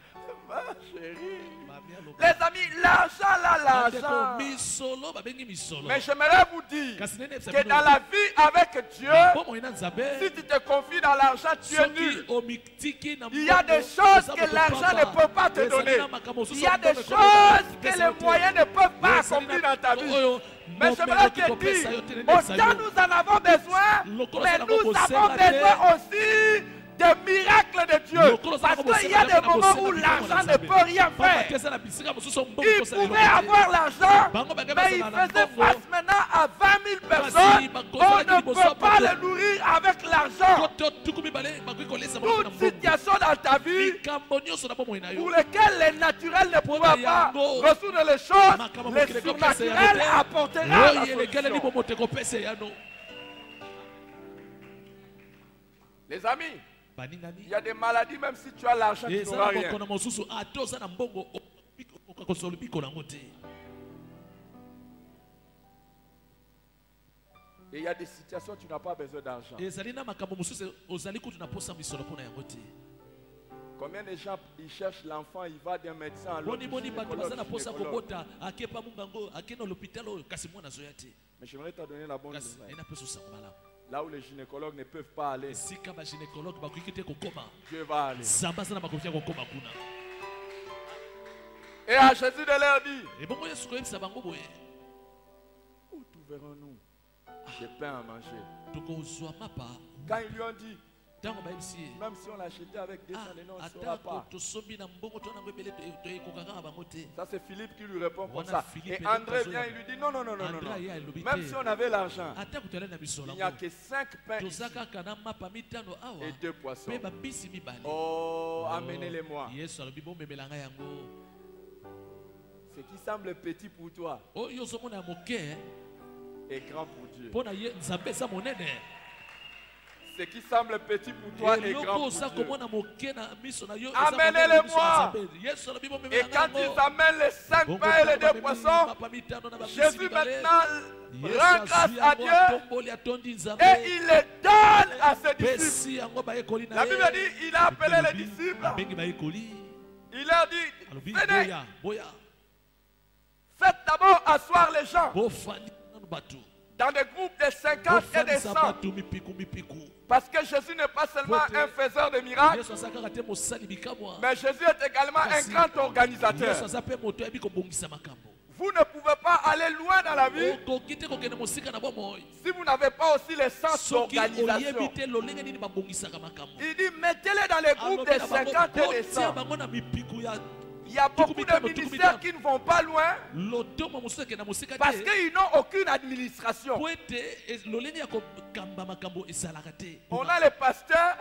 ma chérie. Mami aloba. Les amis, l'argent là, Bandeko, l'argent. misolo babengi misolo. Mais j'aimerais vous dire Kasi nene que sabino. dans la vie avec Dieu, Bomo ina nzambe. si tu te confies dans l'argent, tu es Soki nul. omitiki na Il y a mbongo, des choses eza que moto l'argent papa. ne peut pas te Ezali donner. na makambo mosusu Il y a des oyo choses mboka que ekopesa les yo te. moyens ne peuvent pas Ezali na accomplir dans ta vie. oyo Mais momelo j'aimerais te ekopesa yo te, dire, nene esa autant yo. nous en avons besoin, Lokolo mais sana nous kosenga avons te. besoin aussi des miracles de Dieu. Lokolo sana Parce qu'il y a kosenga des te, moments kosenga où te, l'argent kosenga ne te. peut rien Papa faire. te eza na bisika mosusu mbongo Il ekosala pouvait eloko te. avoir l'argent, Bango bakaba mais il bazala na faisait mbongo. face maintenant à 20 000 Basi, personnes. bakozala On ne liboso ya peut pas bato. les nourrir avec l'argent. Koto tuku mibale bakoki kolesa bango na Toute mbongo. situation dans ta vie Likambo nyonso na bomoi na yo. pour lesquelles les naturels ne pouvaient pas yango, résoudre les choses, makambo les mokili ekopesa yango surnaturels te. apportera la Oyo elekele solution. libomo te kopesa yano. Les amis, Baningani. il y a des maladies, même si tu as l'argent, tu Eza n'auras na rien. bokono mosusu ate oza na mbongo okakosolo biko nango te. Et il y a des situations où tu n'as pas besoin d'argent. Ezali na makambo mosusu ozali kutu na posa misolo mpona yango te. Combien de gens ils cherchent l'enfant, il va d'un médecin à l'autre. Boni boni bato baza na posa gynécologue. kobota akepa mungango akena l'hôpital oyo kasi mwana azoya te. Mais j'aimerais te donner la bonne Kasi nouvelle. ena peso sango malamu. Là où les gynécologues ne peuvent pas aller, Esika ba gynécologue bakoki te kokoma. Dieu va aller. Zamba sana bakoki ya kokoma kuna. Et à Jésus de leur dit, Ebongo Yesu koyebisa bango boye. où trouverons-nous des pains à manger? Tokozwa mapa. Quand ils lui ont dit, Tango ba MC. Même si on l'a acheté avec 200 dénars, on ne saura Atako pas. to sombi na mbongo to na ngwebele to ekokaka na bango te. Ça c'est Philippe qui lui répond comme Wana ça. Philippe Et André vient, il lui dit non, non, non, non, non, non. Même si on avait l'argent, Atako to na biso il n'y a que 5 pains ici tozaka kana mapa mitano awa. et 2 poissons. Pe ba bisi mibale. Oh, amenez-les-moi. Yesu alobi bomemelanga yango. Ce qui semble petit pour toi Oh yo somona ya moke est grand pour Dieu. pona ye nzambe sa monene. Ce qui semble petit pour toi est grand pour Dieu. Amenez-les-moi. Et quand ils amènent les 5 pains et les 2 poissons, Jésus maintenant rend grâce à Dieu et il les donne à ses disciples. La Bible dit, il a appelé les disciples. Il leur dit, venez, faites d'abord asseoir les gens dans des groupes de 50 et de 100. Parce que Jésus n'est pas seulement un faiseur de miracles, mais Jésus est également un grand organisateur. Vous ne pouvez pas aller loin dans la vie si vous n'avez pas aussi les sens d'organisation. Il dit, mettez-les dans les groupes de 50 et de 100. Il y a beaucoup de ministères qui ne vont pas loin parce qu'ils n'ont aucune administration. On a les pasteurs,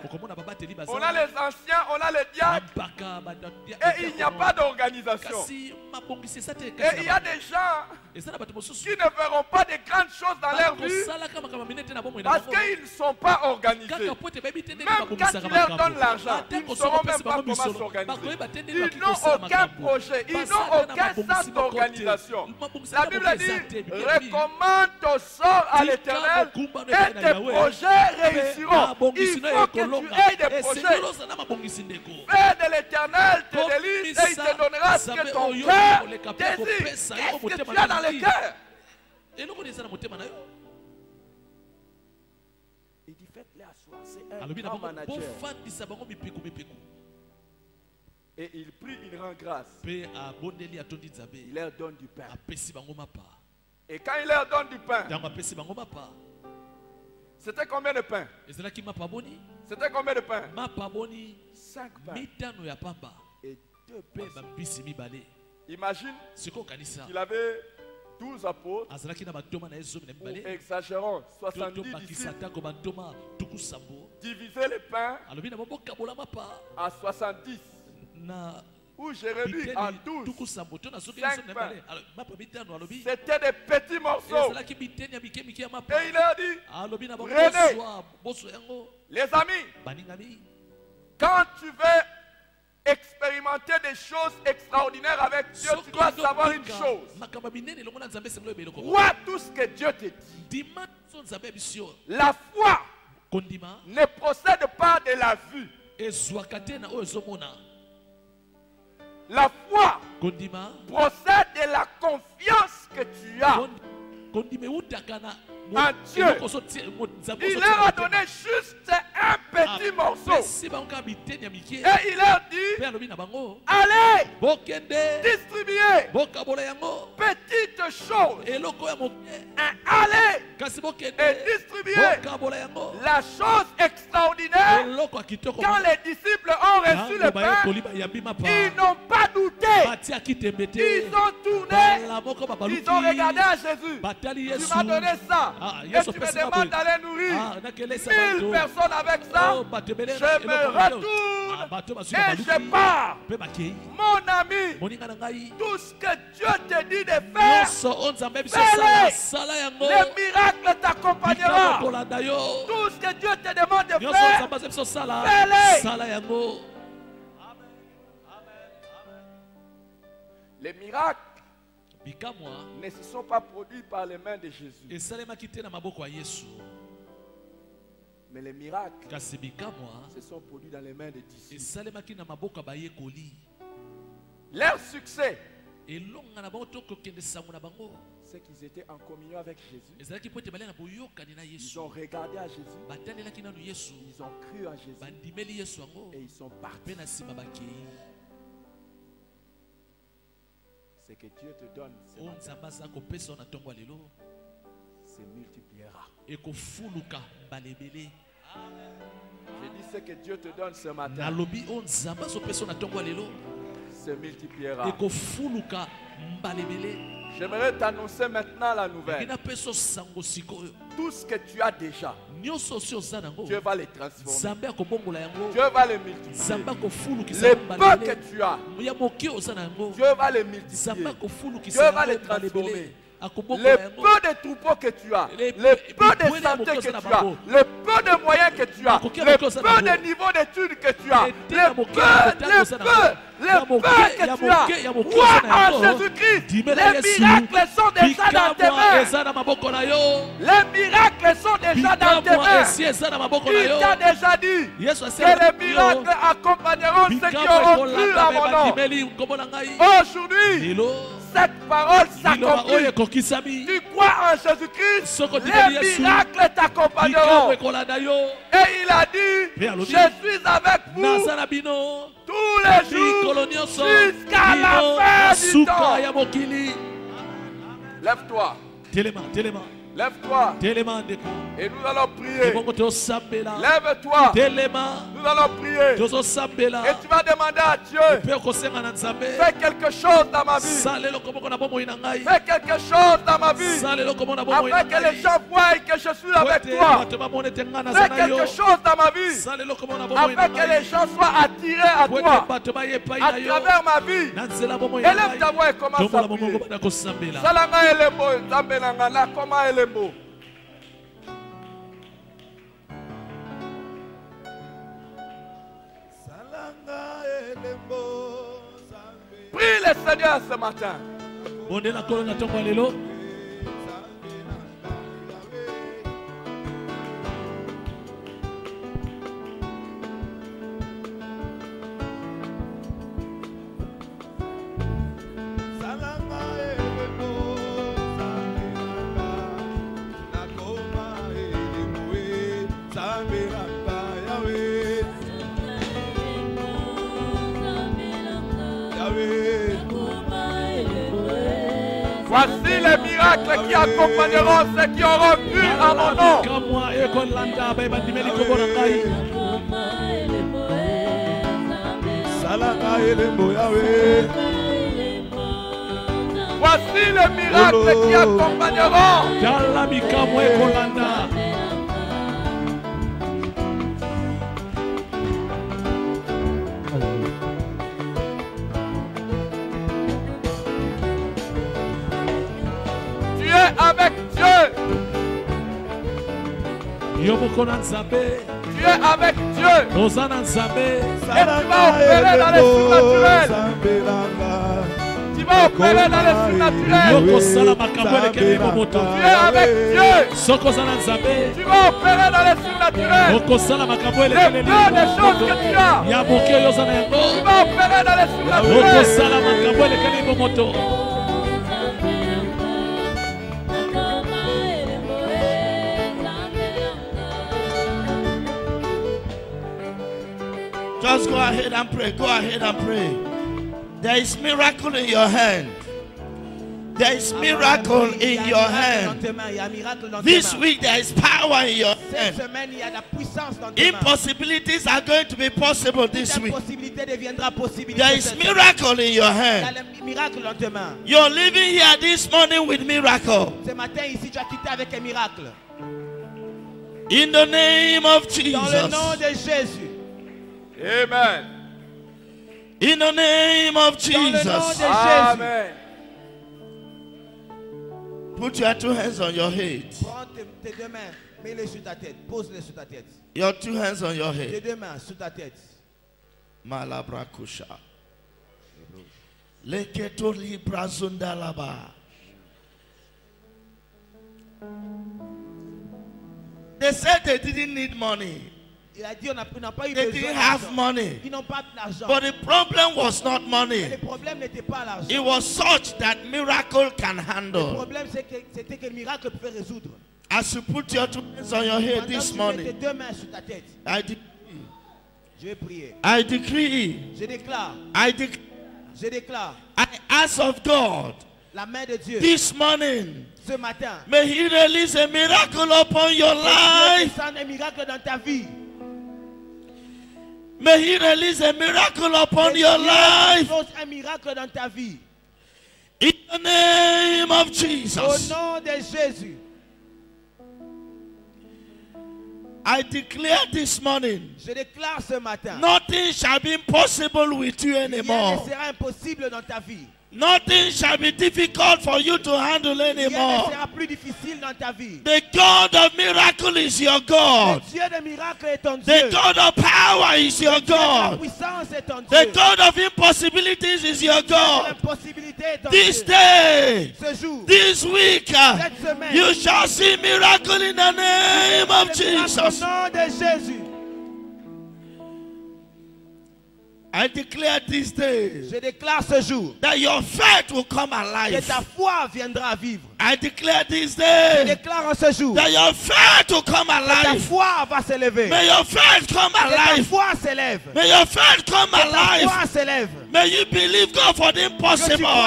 on a les anciens, on a les diacres, et il n'y a pas d'organisation. Et il y a des gens qui ne verront pas de grandes choses dans leur vie parce qu'ils ne sont pas organisés. Même quand ils leur donnent l'argent, ils ne sauront même pas comment s'organiser. Ils n'ont aucun projet, ils n'ont aucun sens d'organisation. La Bible dit, recommande ton sort à l'Éternel et tes projets réussiront. Il faut que tu aies des projets. Fais de l'Éternel tes délices et il te donnera ce que ton cœur désire. Qu'est-ce que tu as dans le cœur? Il dit, faites-les asseoir. C'est un grand manager. Et il prie, il rend grâce. Il leur donne du pain. Et quand il leur donne du pain, c'était combien de pain? C'était combien de pain? 5 pains et 2 poissons. Imagine qu'il avait 12 apôtres, ou exagérons, 70 disciples. Diviser les pains à 70. Ou Jérémie en 12. 5 pains. C'était des petits morceaux. Et il leur dit, prenez, les amis, quand tu veux expérimenter des choses extraordinaires avec Dieu, tu dois savoir une chose. Crois tout ce que Dieu te dit. La foi ne procède pas de la vue. La foi procède de la confiance que tu as en Dieu. Il leur a donné juste un petit morceau. Et il leur dit, allez, distribuez petites choses. Allez et distribuez la chose extraordinaire. Quand les disciples ont reçu le pain, ils n'ont pas douté. Ils ont tourné. Ils ont regardé à Jésus. Tu m'as donné ça. Et tu me demandes d'aller nourrir 1000 personnes avec ça. Je me retourne et je pars. Mon ami, tout ce que Dieu te dit de faire, fais-le. Les miracles t'accompagneront. Tout ce que Dieu te demande de faire, fais-le. Les miracles ne se sont pas produits par les mains de Jésus. Mais les miracles se sont produits dans les mains des disciples. Leur succès, c'est qu'ils étaient en communion avec Jésus. Ils ont regardé à Jésus. Ils ont cru à Jésus. Et ils sont partis. Ce que Dieu te donne, se multipliera. J'ai dit ce que Dieu te donne ce matin nalobi o nzambe azopesa na ntongo ya lelo se multipliera. ekofuluka mbalebele. J'aimerais t'annoncer maintenant la nouvelle. inapesa sango sikoyo Tout ce que tu as déjà, nyonso osi oza nango Dieu va les transformer. nzambe akobongola yango. Dieu va les multiplier. nzambe akofulukisa Les yango peu mbalebele. que tu as, ya moke oza na yango Dieu va les nzambe multiplier. akofulukisa Dieu va yango les transformer. mbalebele. Les akobongola yango. peu de troupeaux que tu as, Les les peu peu de de santé que mokosi tu na as, bango. les peu de moyens que tu as, Makoki ya les mokosi peu na bango. de niveaux d'études que tu as, Les les ya peu, moke ya motango na bango. les Ya peu moke, que ya tu as. moke, ya moke Crois oza na en yango. Jésus-Christ. Dimela Les Yesu. miracles sont déjà dans tes bikamwa mains. eza na maboko na yo. Les miracles sont déjà dans tes bikamwa mains. esi eza na maboko na Il yo. t'a déjà dit yesu que asema les miracles accompagneront ceux qui bikamwa auront cru ekolanda à mon nom. bandimeli nkombo na ngai. Aujourd'hui, lelo cette parole liloba oyo s'accomplit. ekokisami. Tu crois en Jésus-Christ, Soko les dimeli Yesu. miracles t'accompagneront. bikamwa ekolanda yo. Et il a dit, Et alobi, je suis avec vous naza na bino tous les mikolo jours nyonso jusqu'à bino la na fin du suka temps. ya mokili. Lève-toi, telema telema lève-toi telema ndeko et nous allons prier. ebongo tosambela. Lève-toi, telema nous allons prier. tozosambela. Et tu vas demander à Dieu, mpe okosenga na nzambe. fais quelque chose dans ma vie. sala eloko moko na bomoi na ngai. Fais quelque chose dans ma vie. sala eloko moko na bomoi na Afin que les ngai. gens voient que je suis avec Ete toi. bato bamona ete ngai naza Fais na yo. quelque chose dans ma vie. sala eloko moko na bomoi na Afin que les ngai. gens soient attirés à po ete toi. bato baye epai À na yo travers ma vie. na nzela bomoi na Élève ta ngai. voix et commence à tombola mongongo prier. bana kosambela. Salanga elembo, nzambe na nga, na koma elembo. Prie le Seigneur ce matin. bondela kolo na ntongo ya lelo. Voici les miracles qui accompagneront ceux qui auront vu à mon nom. bikamwa ekolanda baye bandimeli nkombo na ngai. Voici les miracles qui accompagneront. tala bikamwa ekolanda. Tu es avec Dieu. yo moko na nzambe. Tu es avec Dieu. toza na nzambe. Et tu vas opérer dans les surnaturels. Tu vas opérer dans les surnaturels. yokosala makambo elekeli momoto. Tu es avec Dieu. soki oza na nzambe Tu vas opérer dans les surnaturels. okosala makambo Les elekeli peu de choses que tu as. ya moke oyo oza na Tu yango. vas opérer dans les surnaturels. okosala makambo elekeli momoto. Just go ahead and pray. Go ahead and pray. There is miracle in your hand. There is miracle in your hand. This week there is power in your Cette hand. semaine, il y a de la puissance dans tes mains. Impossibilities are going to be possible this Cette week. possibilité deviendra possibilité. There is cette semaine. miracle in your Il y a hand. le miracle dans tes mains. You're living here this morning with miracle. Ce matin, ici, tu as quitté avec un miracle. In the name of Dans le nom Jesus. de Jésus. Amen. In the name of Dans le nom de Jesus. Jésus. Amen. Put your two hands on your head. Prends tes deux mains, mets-les sur ta tête. Pose-les sur ta tête. Your two hands on your Tes head. deux mains sur ta tête. Malabrakusha. Leketo libra zundalaba. They said they didn't need money. Il a dit on n'a pas eu They besoin didn't have d'argent. money. Ils n'ont pas d'argent. But the problem was not Mais money. le problème n'était pas l'argent. It was such that miracle can Le handle. problème c'était que le miracle pouvait résoudre. As you put your two hands on your head Pendant this que tu mets tes morning, deux mains sur ta tête, je vais prier. I decree, Je déclare, I declare, je déclare, I ask of God La main de Dieu. This morning, Ce matin. may He release a miracle upon your Dieu life. descende un miracle dans ta vie. May He release a miracle upon your life. Dieu un miracle dans ta vie. In the name of Au Jesus. nom de Jésus. I declare this morning, Je déclare ce matin. nothing shall be impossible with you Rien ne anymore. sera impossible dans ta vie. Nothing shall be difficult for you to handle Rien ne anymore. sera plus difficile dans ta vie. The God of miracle is your God. Le Dieu de miracle est ton The Dieu. God of power is your Le Dieu de la God. puissance est ton The Dieu. God of impossibilities is your Le Dieu de God. l'impossibilité est ton This Dieu. day, Ce jour, this week, cette semaine, you shall see miracle in the name of au Jesus. nom de Jésus. I declare this day Je déclare ce jour that your faith will come que alive. ta foi viendra vivre. I declare this Je day déclare en ce jour que that your faith will come ta alive. foi va s'élever. May your faith come Que ta alive. foi s'élève. May your faith come Que ta alive. foi s'élève. May you believe God for the Que tu crois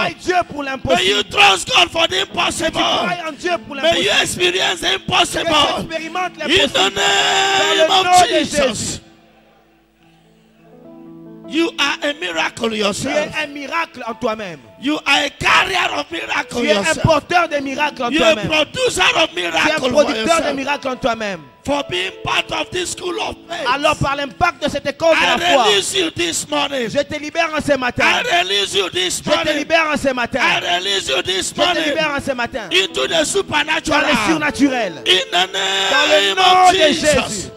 impossible. Dieu pour May you l'impossible. trust God for the Que tu impossible. crois en Dieu pour May you l'impossible. experience the Que tu impossible. expérimentes In the l'impossible. name Dans le nom of de Jesus. Jésus. You are a miracle Tu es yourself. un miracle en toi-même. You are a carrier of miracle Tu es un yourself. porteur de miracles en You are a toi-même. producer of Tu es un miracle for producteur de yourself. miracles en toi-même. For being part of this school of faith. Alors par l'impact de cette école de I la foi, release you this morning. je te libère en ce matin. I release you this Je te morning. libère en ce matin. I release you this Je te morning libère en ce matin. into the Dans le supernatural. surnaturel. In the Dans name le nom of de Jesus. Jésus.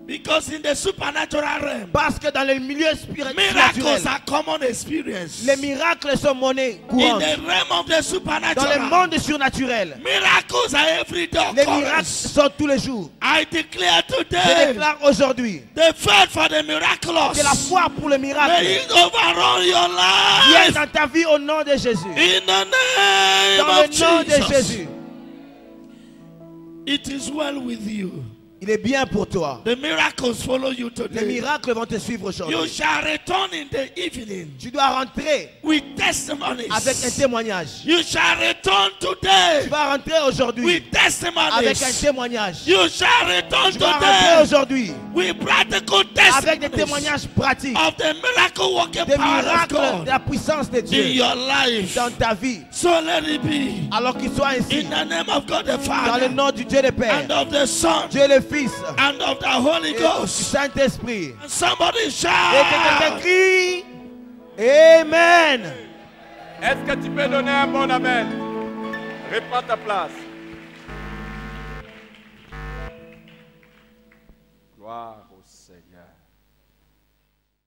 Because in the supernatural realm, Parce que dans le milieu spirituel, miracles are common experience. les miracles sont monnaie In courante. the realm of the Dans le supernatural, monde surnaturel, miracles are every day les miracles occurrence. sont tous les jours. I declare Je today déclare aujourd'hui the faith for the que la miraculous. foi pour le May miracle it overrun your vienne life. dans ta vie au nom de Jésus. In the name Dans le of nom de Jesus. Jésus. It is well with you. Il est bien pour toi. The miracles follow you Les today. miracles vont te suivre You aujourd'hui. shall return in the evening Tu dois rentrer with testimonies. avec un témoignage. You shall return Tu today vas rentrer aujourd'hui with avec un testimonies. témoignage. You shall return Tu vas rentrer today aujourd'hui with practical avec des testimonies témoignages pratiques. of the miracle working Des power of miracles de God la puissance de in Dieu your life. dans ta vie. So let it be. Alors qu'il soit ainsi. In the name of God the Dans le Father nom du Dieu le Père, and of the Son Dieu le Fils and of the Holy et du Ghost. Saint-Esprit. And somebody Et que quelqu'un shout. crie Amen. Est-ce que tu peux donner un bon amen? Reprends ta place. Gloire.